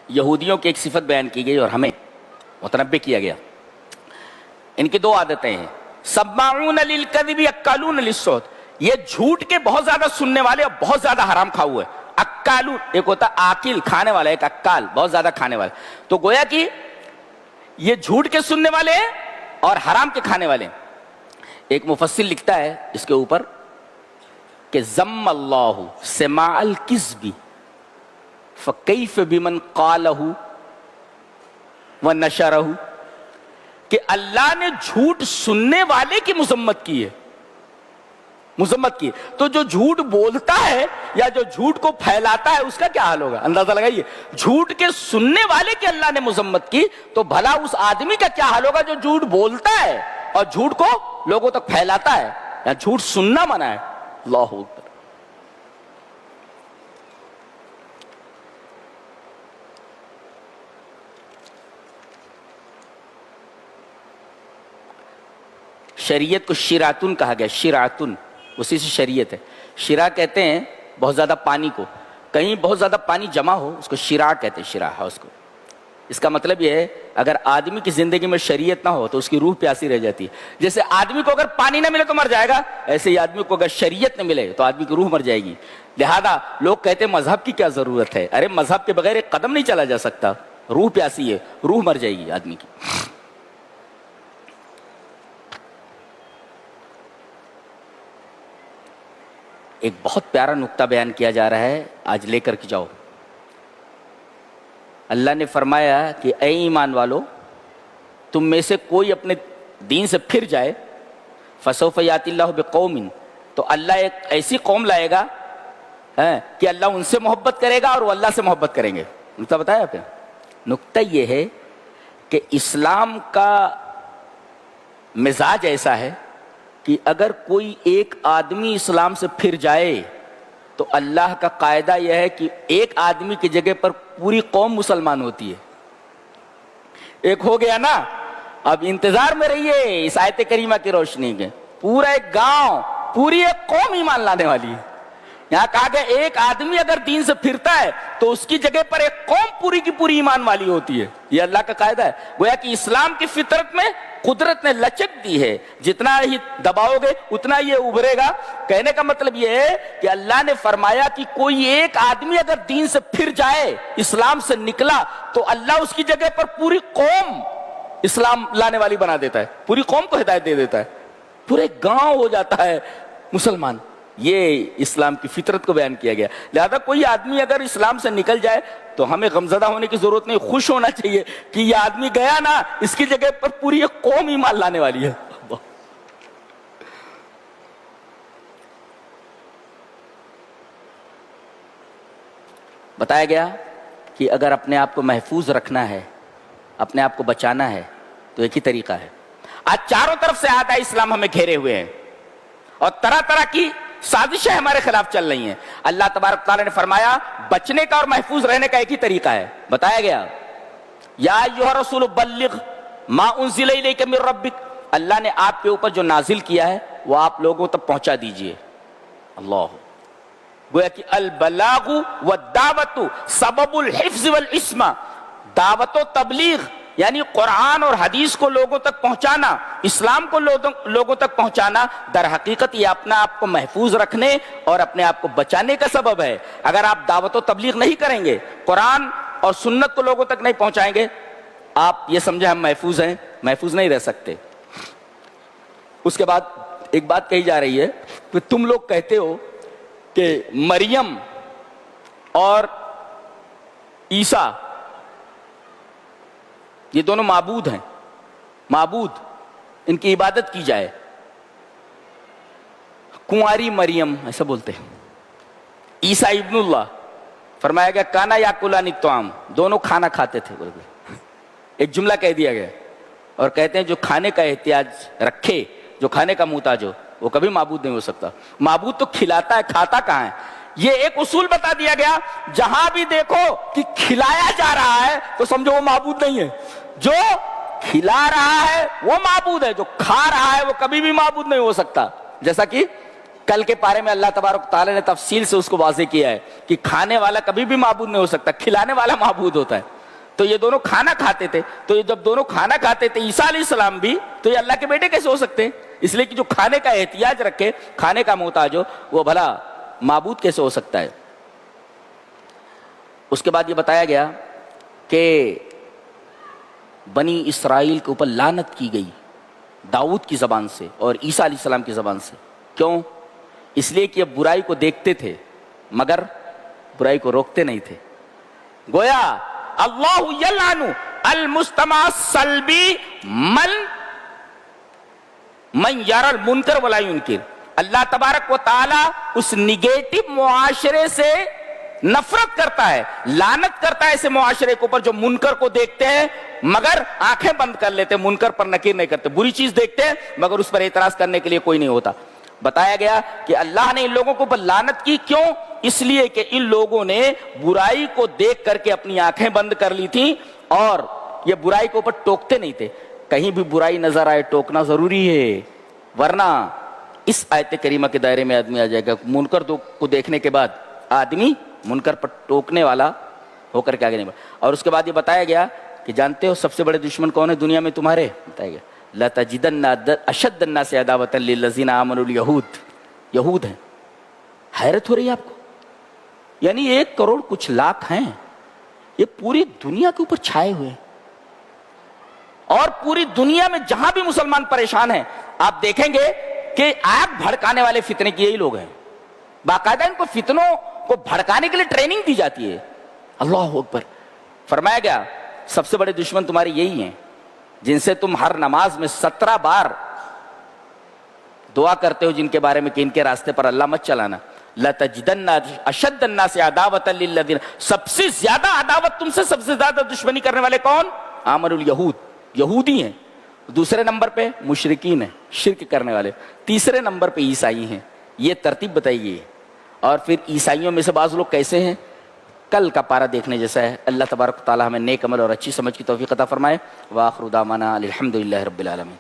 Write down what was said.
یہودیوں کی ایک صفت بیان کی گئی اور ہمیں متنبہ کیا گیا. ان کی دو عادتیں ہیں, سماعون للکذب اکالون للسحت. یہ جھوٹ کے بہت زیادہ سننے والے اور بہت زیادہ حرام کھاؤ ہوئے. اکالون ایک ہوتا آکل کھانے والا, ایک اکال بہت زیادہ کھانے والا. تو گویا کہ یہ جھوٹ کے سننے والے ہیں اور حرام کے کھانے والے ہیں. ایک مفسر لکھتا ہے اس کے اوپر کہ ذم اللہ سماع الکذب فکیف بمن قالہ ونشرہ, کہ اللہ نے جھوٹ سننے والے کی مذمت کی ہے, مذمت کی. تو جو جھوٹ بولتا ہے یا جو جھوٹ کو پھیلاتا ہے اس کا کیا حال ہوگا, اندازہ لگائیے. جھوٹ کے سننے والے کی اللہ نے مذمت کی تو بھلا اس آدمی کا کیا حال ہوگا جو جھوٹ بولتا ہے اور جھوٹ کو لوگوں تک پھیلاتا ہے یا جھوٹ سننا منع ہے. اللہ اکبر. شریعت کو شراتن کہا گیا, شراتن اسی سے شریعت ہے. شرا کہتے ہیں بہت زیادہ پانی کو, کہیں بہت زیادہ پانی جمع ہو اس کو شرا کہتے ہیں, شرا اس کو. اس کا مطلب یہ ہے اگر آدمی کی زندگی میں شریعت نہ ہو تو اس کی روح پیاسی رہ جاتی ہے. جیسے آدمی کو اگر پانی نہ ملے تو مر جائے گا, ایسے ہی آدمی کو اگر شریعت نہ ملے تو آدمی کی روح مر جائے گی. لہذا لوگ کہتے ہیں مذہب کی کیا ضرورت ہے, ارے مذہب کے بغیر ایک قدم نہیں چلا جا سکتا, روح پیاسی ہے, روح مر جائے گی آدمی کی. ایک بہت پیارا نقطہ بیان کیا جا رہا ہے, آج لے کر کے جاؤ. اللہ نے فرمایا کہ اے ایمان والو, تم میں سے کوئی اپنے دین سے پھر جائے, فسوف یاتی اللہ بقوم, تو اللہ ایک ایسی قوم لائے گا کہ اللہ ان سے محبت کرے گا اور وہ اللہ سے محبت کریں گے. نقطہ بتایا آپ نے. نقطہ یہ ہے کہ اسلام کا مزاج ایسا ہے کہ اگر کوئی ایک آدمی اسلام سے پھر جائے تو اللہ کا قاعدہ یہ ہے کہ ایک آدمی کی جگہ پر پوری قوم مسلمان ہوتی ہے. ایک ہو گیا نا, اب انتظار میں رہیے اس آیت کریمہ کی روشنی کے, پورا ایک گاؤں پوری ایک قوم ایمان لانے والی ہے. یہاں کہا گیا ایک آدمی اگر دین سے پھرتا ہے تو اس کی جگہ پر ایک قوم پوری کی پوری ایمان والی ہوتی ہے. یہ اللہ کا قاعدہ ہے. گویا کہ اسلام کی فطرت میں قدرت نے لچک دی ہے, جتنا ہی دباؤ گے اتنا یہ ابھرے گا. کہنے کا مطلب یہ ہے کہ اللہ نے فرمایا کہ کوئی ایک آدمی اگر دین سے پھر جائے, اسلام سے نکلا, تو اللہ اس کی جگہ پر پوری قوم اسلام لانے والی بنا دیتا ہے, پوری قوم کو ہدایت دے دیتا ہے, پورے گاؤں ہو جاتا ہے مسلمان. یہ اسلام کی فطرت کو بیان کیا گیا. لہذا کوئی آدمی اگر اسلام سے نکل جائے تو ہمیں غمزدہ ہونے کی ضرورت نہیں, خوش ہونا چاہیے کہ یہ آدمی گیا نا, اس کی جگہ پر پوری ایک قوم ایمان لانے والی ہے. بتایا گیا کہ اگر اپنے آپ کو محفوظ رکھنا ہے, اپنے آپ کو بچانا ہے, تو ایک ہی طریقہ ہے. آج چاروں طرف سے آتا ہے اسلام ہمیں گھیرے ہوئے ہیں اور طرح طرح کی سازشیں ہمارے خلاف چل رہی ہیں. اللہ تبارک تعالیٰ نے فرمایا بچنے کا اور محفوظ رہنے کا ایک ہی طریقہ ہے. بتایا گیا یا ایھا الرسول بلغ ما انزل الیک من ربک, اللہ نے آپ کے اوپر جو نازل کیا ہے وہ آپ لوگوں تک پہنچا دیجئے. اللہ, گویا کہ البلاغ والدعوۃ سبب الحفظ والعصمہ. دعوت و تبلیغ یعنی قرآن اور حدیث کو لوگوں تک پہنچانا, اسلام کو لوگوں تک پہنچانا, در حقیقت یہ اپنے آپ کو محفوظ رکھنے اور اپنے آپ کو بچانے کا سبب ہے. اگر آپ دعوت و تبلیغ نہیں کریں گے, قرآن اور سنت کو لوگوں تک نہیں پہنچائیں گے, آپ یہ سمجھیں ہم محفوظ ہیں, محفوظ نہیں رہ سکتے. اس کے بعد ایک بات کہی جا رہی ہے کہ تم لوگ کہتے ہو کہ مریم اور عیسیٰ یہ دونوں معبود ہیں, معبود, ان کی عبادت کی جائے. کنواری مریم ایسا بولتے ہیں. عیسیٰ ابن اللہ, فرمایا گیا کانا یاکلان الطعام, دونوں کھانا کھاتے تھے. ایک جملہ کہہ دیا گیا اور کہتے ہیں جو کھانے کا احتیاج رکھے, جو کھانے کا محتاج ہو, وہ کبھی معبود نہیں ہو سکتا. معبود تو کھلاتا ہے, کھاتا کہاں ہے. یہ ایک اصول بتا دیا گیا, جہاں بھی دیکھو کہ کھلایا جا رہا ہے تو سمجھو وہ معبود نہیں ہے. جو کھلا رہا ہے وہ معبود ہے, جو کھا رہا ہے وہ کبھی بھی معبود نہیں ہو سکتا. جیسا کہ کل کے پارے میں اللہ تبارک تعالیٰ نے تفصیل سے اس کو واضح کیا ہے کہ کھانے والا کبھی بھی معبود نہیں ہو سکتا, کھلانے والا معبود ہوتا ہے. تو یہ دونوں کھانا کھاتے تھے، تو یہ جب دونوں کھانا کھاتے تھے عیسیٰ علیہ السلام بھی، تو یہ اللہ کے بیٹے کیسے ہو سکتے ہیں؟ اس لیے کہ جو کھانے کا احتیاج رکھے، کھانے کا محتاج ہو، وہ بھلا معبود کیسے ہو سکتا ہے؟ اس کے بعد یہ بتایا گیا کہ بنی اسرائیل کے اوپر لعنت کی گئی داؤد کی زبان سے اور عیسیٰ علیہ السلام کی زبان سے. کیوں؟ اس لیے کہ یہ برائی کو دیکھتے تھے مگر برائی کو روکتے نہیں تھے. گویا اللہ یلعن المجتمع السلبی من یرى المنکر ولا ینکر. اللہ تبارک و تعالی اس نگیٹو معاشرے سے نفرت کرتا ہے، لعنت کرتا ہے ایسے معاشرے کے اوپر جو منکر کو دیکھتے ہیں مگر آنکھیں بند کر لیتے، منکر پر نکیر نہیں کرتے. بری چیز دیکھتے ہیں مگر اس پر اعتراض کرنے کے لیے کوئی نہیں ہوتا. بتایا گیا کہ اللہ نے ان لوگوں کو اوپر لعنت کی. کیوں؟ اس لیے کہ ان لوگوں نے برائی کو دیکھ کر کے اپنی آنکھیں بند کر لی تھی اور یہ برائی کے اوپر ٹوکتے نہیں تھے. کہیں بھی برائی نظر آئے ٹوکنا ضروری ہے، ورنہ اس آیت کریمہ کے دائرے میں آدمی آ جائے گا. منکر کو دیکھنے کے بعد آدمی منکر پر ٹوکنے والا ہو کر کے آگے نہیں بڑھا. اور اس کے بعد یہ بتایا گیا کہ جانتے ہو سب سے بڑے دشمن کون ہے دنیا میں تمہارے؟ بتایا گیا لَتَجِدَنَّ أَشَدَّ النَّاسِ عَدَاوَةً لِلَّذِينَ آمَنُوا الْيَهُودُ. یہود ہیں. حیرت ہو رہی ہے آپ کو؟ یعنی 1 کروڑ کچھ لاکھ ہیں، یہ پوری دنیا کے اوپر چھائے ہوئے ہیں اور پوری دنیا میں جہاں بھی مسلمان پریشان ہیں آپ دیکھیں گے کہ آگ بھڑکانے والے فتنے کی یہی لوگ ہیں. باقاعدہ ان کو فتنوں کو بھڑکانے کے لیے ٹریننگ دی جاتی ہے. اللہ اکبر. فرمایا گیا سب سے بڑے دشمن تمہارے یہی ہیں جن سے تم ہر نماز میں 17 بار دعا کرتے ہو، جن کے بارے میں کہ ان کے راستے پر اللہ مت چلانا. لَتَجِدَنَّ أَشَدَّ النَّاسِ عَدَاوَةً لِلَّذِينَ. سب سے زیادہ عداوت تم سے، سب سے زیادہ دشمنی کرنے والے کون؟ آمنوا اليہود، یہودی ہیں. دوسرے نمبر پہ مشرکین ہیں، شرک کرنے والے. تیسرے نمبر پہ عیسائی ہیں. یہ ترتیب بتائی گئی ہے. اور پھر عیسائیوں میں سے بعض لوگ کیسے ہیں؟ کل کا پارہ دیکھنے جیسا ہے. اللہ تبارک و تعالی ہمیں نیک عمل اور اچھی سمجھ کی توفیق عطا فرمائے. وآخر دعوانا الحمدللہ رب العالمین.